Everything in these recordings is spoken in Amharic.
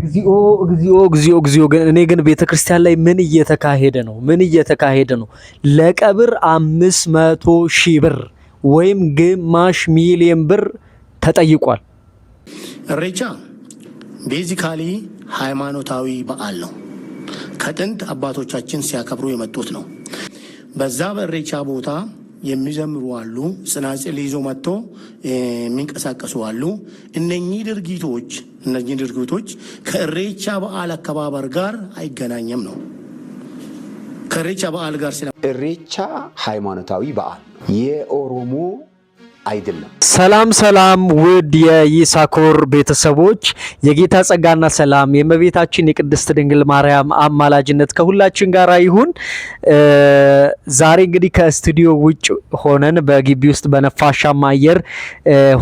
እግዚኦ እኔ ግን ቤተክርስቲያን ላይ ምን እየተካሄደ ነው? ለቀብር 500,000 ብር ወይም ግማሽ ሚሊዮን ብር ተጠይቋል። ኢሬቻ ቤዚካሊ ሃይማኖታዊ በዓል ነው። ከጥንት አባቶቻችን ሲያከብሩ የመጡት ነው። በዛ በኢሬቻ ቦታ የሚዘምሩ አሉ፣ ጽናጽል ይዞ መጥቶ የሚንቀሳቀሱ አሉ። እነኚህ ድርጊቶች ከኢሬቻ በዓል አከባበር ጋር አይገናኝም ነው። ከኢሬቻ በዓል ጋር ኢሬቻ ሃይማኖታዊ በዓል የኦሮሞ አይደለም። ሰላም ውድ የይሳኮር ቤተሰቦች የጌታ ጸጋና ሰላም የእመቤታችን የቅድስት ድንግል ማርያም አማላጅነት ከሁላችን ጋር ይሁን። ዛሬ እንግዲህ ከስቱዲዮ ውጭ ሆነን በግቢ ውስጥ በነፋሻማ አየር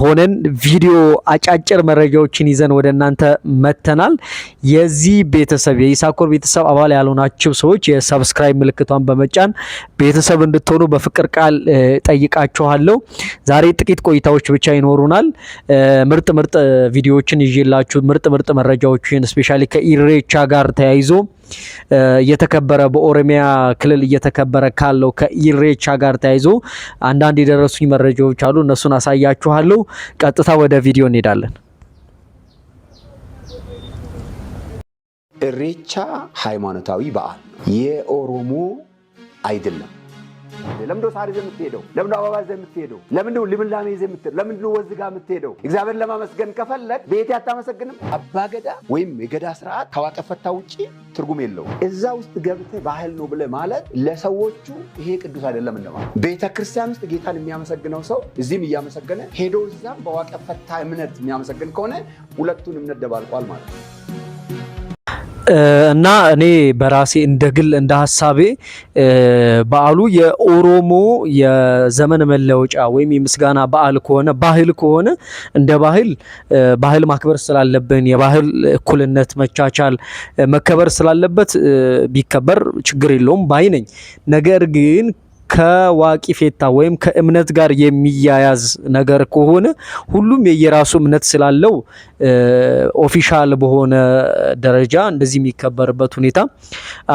ሆነን ቪዲዮ አጫጭር መረጃዎችን ይዘን ወደ እናንተ መተናል። የዚህ ቤተሰብ የይሳኮር ቤተሰብ አባል ያልሆናችሁ ሰዎች የሰብስክራይብ ምልክቷን በመጫን ቤተሰብ እንድትሆኑ በፍቅር ቃል ጠይቃችኋለሁ። ዛሬ ጥቂት ቆይታዎች ብቻ ይኖሩናል። ምርጥ ቪዲዮዎችን ይዤላችሁ ምርጥ መረጃዎችን ስፔሻሊ ከኢሬቻ ጋር ተያይዞ እየተከበረ በኦሮሚያ ክልል እየተከበረ ካለው ከኢሬቻ ጋር ተያይዞ አንዳንድ የደረሱኝ መረጃዎች አሉ። እነሱን አሳያችኋለሁ። ቀጥታ ወደ ቪዲዮ እንሄዳለን። ኢሬቻ ሃይማኖታዊ በዓል የኦሮሞ አይደለም። ለምንድነው ሳር ይዘህ የምትሄደው? ለምንድነው አበባ ይዘህ የምትሄደው? ለምንድነው ልምላሜ ይዘህ የምትሄደው? ለምንድነው ወዝ ጋር የምትሄደው? እግዚአብሔር ለማመስገን ከፈለግ ቤት ያታመሰግንም? አባገዳ ወይም የገዳ ስርዓት ከዋቀፈታ ውጪ ትርጉም የለውም። እዛ ውስጥ ገብተህ ባህል ነው ብለህ ማለት ለሰዎቹ ይሄ ቅዱስ አይደለም እንደማለት። ቤተክርስቲያን ውስጥ ጌታን የሚያመሰግነው ሰው እዚህም እያመሰገነ ሄዶ እዛም በዋቀፈታ እምነት የሚያመሰግን ከሆነ ሁለቱን እምነት ደባልቋል ማለት ነው። እና እኔ በራሴ እንደ ሐሳቤ በዓሉ የኦሮሞ የዘመን መለወጫ ወይም የምስጋና በዓል ከሆነ እንደ ባህል ማክበር ስላለብን የባህል እኩልነት መቻቻል መከበር ስላለበት ቢከበር ችግር የለውም ባይ ነኝ። ነገር ግን ከዋቂ ፌታ ወይም ከእምነት ጋር የሚያያዝ ነገር ከሆነ ሁሉም የየራሱ እምነት ስላለው ኦፊሻል በሆነ ደረጃ እንደዚህ የሚከበርበት ሁኔታ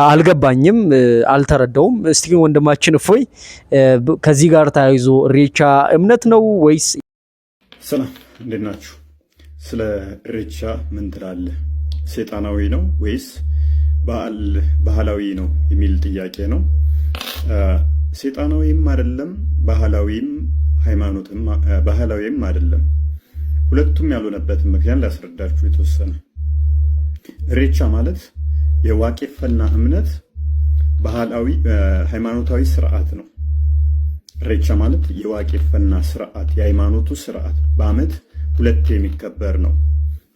አልገባኝም፣ አልተረዳውም። እስቲ ወንድማችን እፎይ ከዚህ ጋር ተያይዞ ኢሬቻ እምነት ነው ወይስ? ሰላም እንዴት ናችሁ? ስለ ኢሬቻ ምን ትላለህ? ሰይጣናዊ ነው ወይስ ባህላዊ ነው የሚል ጥያቄ ነው። ሰይጣናዊም አይደለም ባህላዊም አይደለም። ሁለቱም ያልሆነበትን ምክንያት ላስረዳችሁ የተወሰነ። ኢሬቻ ማለት የዋቄፈና እምነት ሃይማኖታዊ ስርዓት ነው። ኢሬቻ ማለት የዋቄፈና ስርዓት የሃይማኖቱ ስርዓት በአመት ሁለት የሚከበር ነው።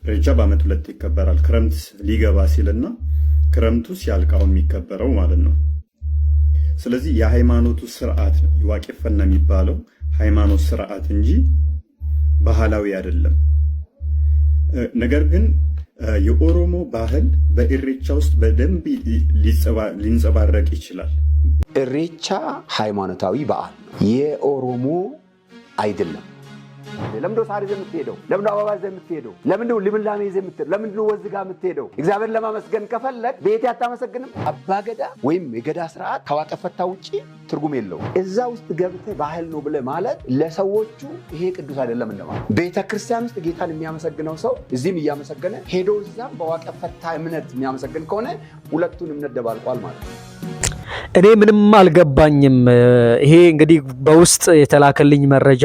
ኢሬቻ በአመት ሁለት ይከበራል። ክረምት ሊገባ ሲልና ክረምቱ ሲያልቃው የሚከበረው ማለት ነው። ስለዚህ የሃይማኖቱ ስርዓት ነው የዋቄፈና የሚባለው ሃይማኖት ስርዓት እንጂ ባህላዊ አይደለም። ነገር ግን የኦሮሞ ባህል በኢሬቻ ውስጥ በደንብ ሊንጸባረቅ ይችላል። ኢሬቻ ሃይማኖታዊ በዓል የኦሮሞ አይደለም። ለምንድነው ሳር ይዘህ የምትሄደው? ለምንድነው አበባ ይዘህ የምትሄደው? ለምንድነው ልምላሜ ይዘህ የምትሄደው? ለምንድነው ወዝ ጋር የምትሄደው? እግዚአብሔር ለማመስገን ከፈለግ ቤት ያታመሰግንም? አባገዳ ወይም የገዳ ስርዓት ከዋቀፈታ ውጪ ትርጉም የለውም። እዛ ውስጥ ገብተህ ባህል ነው ብለህ ማለት ለሰዎቹ ይሄ ቅዱስ አይደለም እንደማለት። ቤተክርስቲያን ውስጥ ጌታን የሚያመሰግነው ሰው እዚህም እያመሰገነ ሄዶ እዛም በዋቀፈታ እምነት የሚያመሰግን ከሆነ ሁለቱን እምነት ደባልቋል ማለት ነው። እኔ ምንም አልገባኝም። ይሄ እንግዲህ በውስጥ የተላከልኝ መረጃ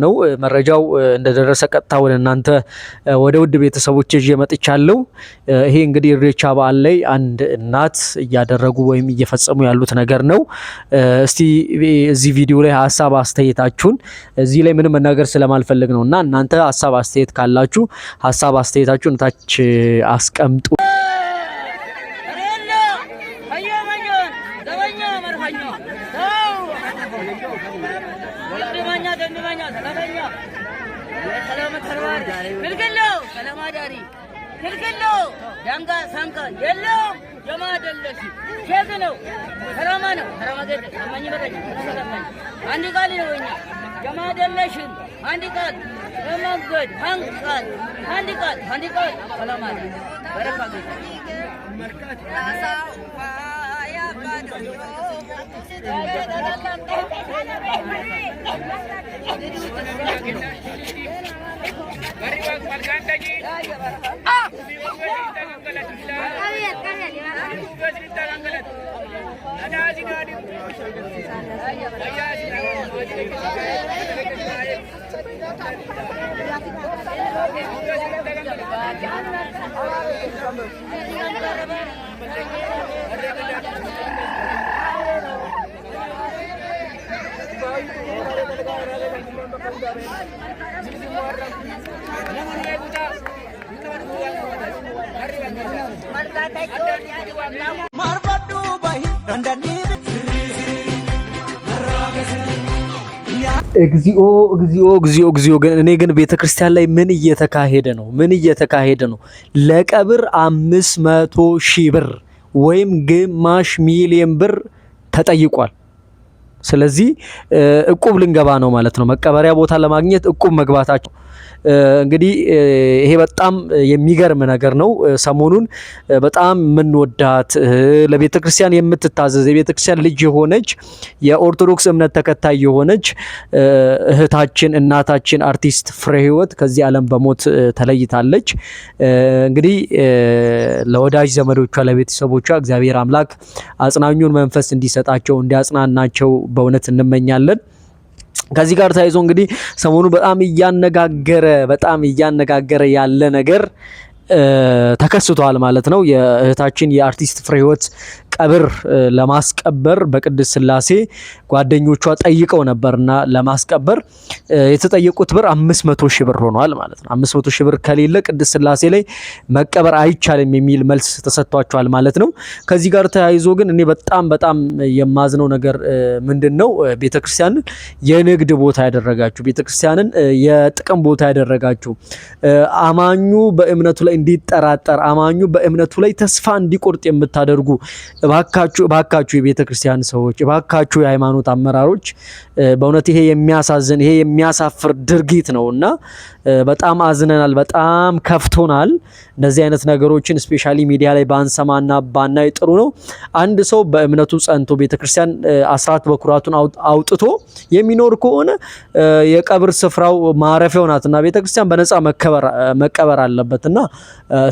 ነው። መረጃው እንደደረሰ ቀጥታ ወደ እናንተ ወደ ውድ ቤተሰቦች ይዤ መጥቻለሁ። ይሄ እንግዲህ ኢሬቻ በዓል ላይ አንድ እናት እያደረጉ ወይም እየፈጸሙ ያሉት ነገር ነው። እስቲ እዚህ ቪዲዮ ላይ ሐሳብ አስተያየታችሁን እዚህ ላይ ምንም መናገር ስለማልፈልግ ነውና እናንተ ሐሳብ አስተያየት ካላችሁ ሐሳብ አስተያየታችሁን ታች አስቀምጡ። ክልክሎ ዳንጋ ሳንካ የለውም። ጀማደለሽ ሸክ ነው። ሰላማ ነው። ሰላማ ገደ አማኝ በረኝ አንድ ቃል ነው። እኛ ጀማደለሽን handicap, good, handicap, selamat, berapa gitu. እግዚኦ እግዚኦ እግዚኦ እግዚኦ እኔ ግን ቤተክርስቲያን ላይ ምን እየተካሄደ ነው? ለቀብር 500,000 ብር ወይም ግማሽ ሚሊዮን ብር ተጠይቋል። ስለዚህ እቁብ ልንገባ ነው ማለት ነው። መቀበሪያ ቦታ ለማግኘት እቁብ መግባታቸው እንግዲህ ይሄ በጣም የሚገርም ነገር ነው። ሰሞኑን በጣም የምንወዳት ለቤተክርስቲያን የምትታዘዝ የቤተክርስቲያን ልጅ የሆነች የኦርቶዶክስ እምነት ተከታይ የሆነች እህታችን እናታችን አርቲስት ፍሬህይወት ከዚህ ዓለም በሞት ተለይታለች። እንግዲህ ለወዳጅ ዘመዶቿ ለቤተሰቦቿ እግዚአብሔር አምላክ አጽናኙን መንፈስ እንዲሰጣቸው እንዲያጽናናቸው በእውነት እንመኛለን። ከዚህ ጋር ተያይዞ እንግዲህ ሰሞኑ በጣም እያነጋገረ ያለ ነገር ተከስቷል ማለት ነው። የእህታችን የአርቲስት ፍሬህይወት ቀብር ለማስቀበር በቅድስት ሥላሴ ጓደኞቿ ጠይቀው ነበርና ለማስቀበር የተጠየቁት ብር 500,000 ብር ሆኗል ማለት ነው። 500,000 ብር ከሌለ ቅድስት ሥላሴ ላይ መቀበር አይቻልም የሚል መልስ ተሰጥቷቸዋል ማለት ነው። ከዚህ ጋር ተያይዞ ግን እኔ በጣም የማዝነው ነገር ምንድነው? ቤተክርስቲያንን የንግድ ቦታ ያደረጋችሁ፣ ቤተክርስቲያንን የጥቅም ቦታ ያደረጋችሁ፣ አማኙ በእምነቱ ላይ እንዲጠራጠር፣ አማኙ በእምነቱ ላይ ተስፋ እንዲቆርጥ የምታደርጉ እባካችሁ የቤተክርስቲያን ሰዎች፣ እባካችሁ የሃይማኖት አመራሮች በእውነት ይሄ የሚያሳዝን ይሄ የሚያሳፍር ድርጊት ነውና በጣም አዝነናል፣ በጣም ከፍቶናል። እንደዚህ አይነት ነገሮችን ስፔሻሊ ሚዲያ ላይ ባንሰማና ባናይ ጥሩ ነው። አንድ ሰው በእምነቱ ጸንቶ ቤተክርስቲያን አስራት በኩራቱን አውጥቶ የሚኖር ከሆነ የቀብር ስፍራው ማረፊያው ናትና ቤተክርስቲያን በነፃ መቀበር አለበትና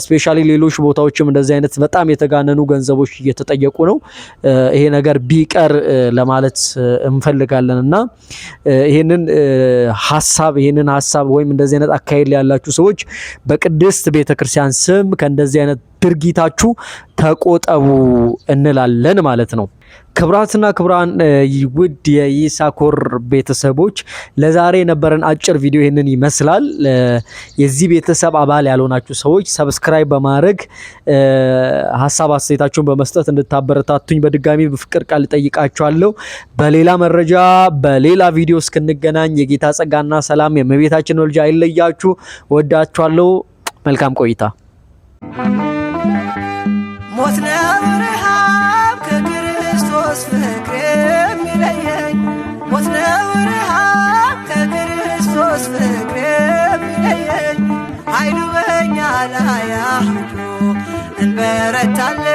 ስፔሻሊ ሌሎች ቦታዎችም እንደዚህ አይነት በጣም የተጋነኑ ገንዘቦች እየተጠየቁ ነው። ይሄ ነገር ቢቀር ለማለት እንፈልጋለንና ይሄንን ሐሳብ ወይም እንደዚህ አይነት አካሄድ ያላችሁ ሰዎች በቅድስት ቤተክርስቲያን ስም ከእንደዚህ አይነት ድርጊታችሁ ተቆጠቡ እንላለን ማለት ነው። ክብራትና ክብራን ውድ የይሳኮር ቤተሰቦች ለዛሬ የነበረን አጭር ቪዲዮ ይሄንን ይመስላል። የዚህ ቤተሰብ አባል ያልሆናችሁ ሰዎች ሰብስክራይብ በማድረግ ሐሳብ አስተያየታችሁን በመስጠት እንድታበረታቱኝ በድጋሚ በፍቅር ቃል ጠይቃችኋለሁ። በሌላ መረጃ በሌላ ቪዲዮ እስክንገናኝ የጌታ ጸጋና ሰላም የእመቤታችን ወልጅ አይለያችሁ። ወዳችኋለሁ። መልካም ቆይታ። ሞት ነው ረሃብ ከክርስቶስ ፍቅር የሚለየኝ፣ ሞት ነው ረሃብ ከክርስቶስ ፍቅር የሚለየኝ፣ ኃይሉ በእኛ ላይ አህዶ እንበረታለን።